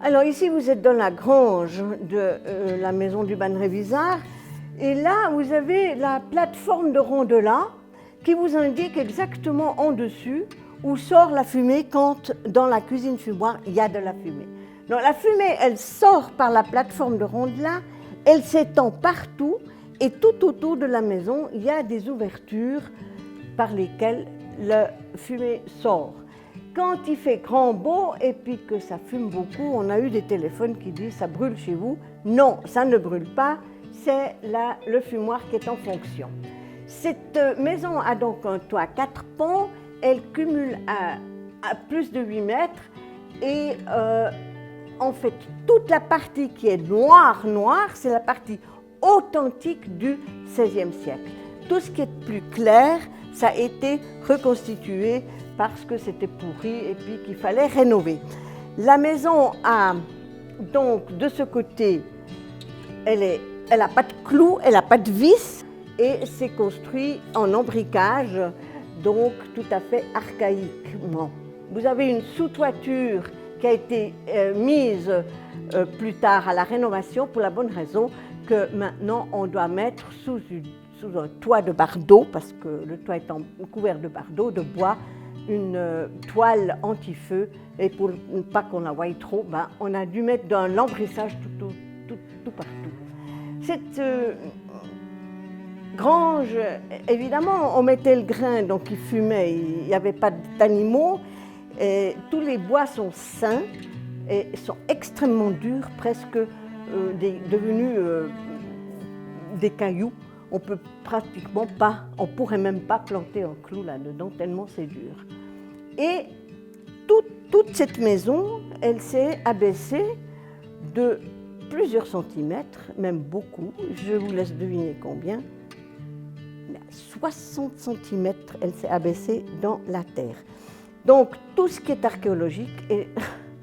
Alors ici, vous êtes dans la grange de la maison du Bannerévisard. Et là, vous avez la plateforme de Rondelat qui vous indique exactement en dessus où sort la fumée quand dans la cuisine fumoir, il y a de la fumée. Donc la fumée, elle sort par la plateforme de Rondelat, elle s'étend partout et tout autour de la maison, il y a des ouvertures par lesquelles la fumée sort. Quand il fait grand beau et puis que ça fume beaucoup, on a eu des téléphones qui disent « ça brûle chez vous ». Non, ça ne brûle pas, c'est le fumoir qui est en fonction. Cette maison a donc un toit 4 pans, elle cumule à plus de 8 mètres et en fait toute la partie qui est noire, c'est la partie authentique du XVIe siècle. Tout ce qui est plus clair, ça a été reconstitué parce que c'était pourri et puis qu'il fallait rénover. La maison a donc de ce côté, elle n'a pas de clous, elle n'a pas de vis et c'est construit en embriquage, donc tout à fait archaïquement. Vous avez une sous-toiture qui a été mise plus tard à la rénovation pour la bonne raison que maintenant on doit mettre sous un toit de bardeaux, parce que le toit étant couvert de bardeaux, de bois, une toile anti-feu, et pour ne pas qu'on la voie trop, on a dû mettre un lambrissage tout partout. Cette grange, évidemment, on mettait le grain, donc il fumait, il n'y avait pas d'animaux, et tous les bois sont sains et sont extrêmement durs, presque devenus des cailloux. On peut pratiquement pas, on pourrait même pas planter un clou là-dedans, tellement c'est dur. Et toute cette maison, elle s'est abaissée de plusieurs centimètres, même beaucoup, je vous laisse deviner combien. 60 centimètres, elle s'est abaissée dans la terre. Donc tout ce qui est archéologique est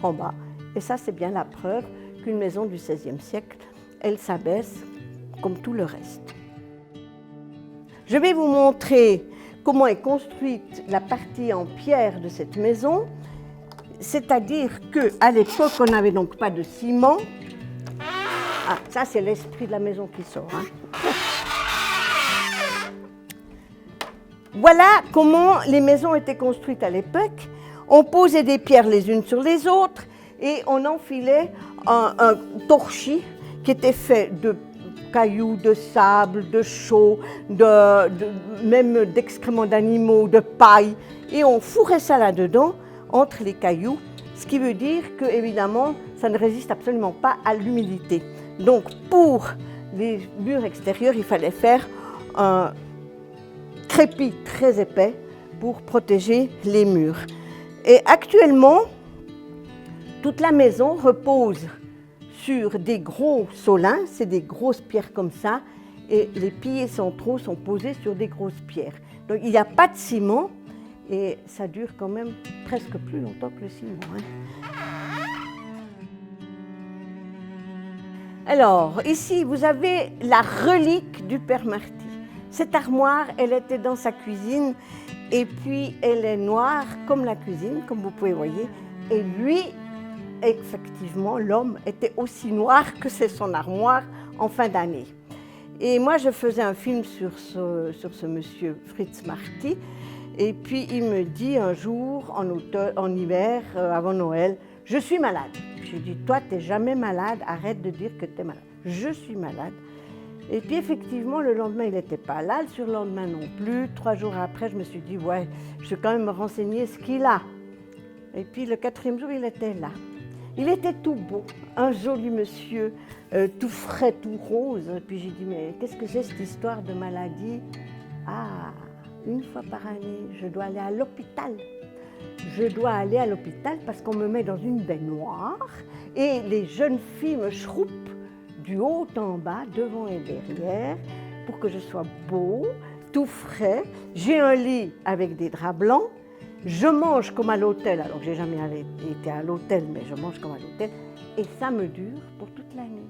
en bas. Et ça, c'est bien la preuve qu'une maison du XVIe siècle, elle s'abaisse comme tout le reste. Je vais vous montrer comment est construite la partie en pierre de cette maison, c'est-à-dire qu'à l'époque, on n'avait donc pas de ciment. Ah, ça c'est l'esprit de la maison qui sort. Voilà comment les maisons étaient construites à l'époque. On posait des pierres les unes sur les autres et on enfilait un torchis qui était fait de cailloux, de sable, de chaux, même d'excréments d'animaux, de paille. Et on fourrait ça là-dedans, entre les cailloux, ce qui veut dire que, évidemment, ça ne résiste absolument pas à l'humidité. Donc, pour les murs extérieurs, il fallait faire un crépi très épais pour protéger les murs. Et actuellement, toute la maison repose sur des gros solins, c'est des grosses pierres comme ça, et les piliers centraux sont posés sur des grosses pierres. Donc il n'y a pas de ciment, et ça dure quand même presque plus longtemps que le ciment. Alors, ici, vous avez la relique du père Marty. Cette armoire, elle était dans sa cuisine, et puis elle est noire comme la cuisine, comme vous pouvez voir, et lui, effectivement, l'homme était aussi noir que c'est son armoire en fin d'année. Et moi, je faisais un film sur ce monsieur Fritz Marty. Et puis, il me dit un jour, en hiver, avant Noël, « Je suis malade ». Je lui dis « Toi, tu n'es jamais malade, arrête de dire que tu es malade. »« Je suis malade ». Et puis, effectivement, le lendemain, il n'était pas là, le surlendemain non plus. 3 jours après, je me suis dit « Ouais, je vais quand même me renseigner ce qu'il a ». Et puis, le 4e jour, il était là. Il était tout beau, un joli monsieur, tout frais, tout rose. Et puis j'ai dit, mais qu'est-ce que c'est cette histoire de maladie? Ah, une fois par année, je dois aller à l'hôpital. Je dois aller à l'hôpital parce qu'on me met dans une baignoire et les jeunes filles me chroupent du haut en bas, devant et derrière, pour que je sois beau, tout frais. J'ai un lit avec des draps blancs. Je mange comme à l'hôtel, alors que j'ai jamais été à l'hôtel, mais je mange comme à l'hôtel, et ça me dure pour toute l'année.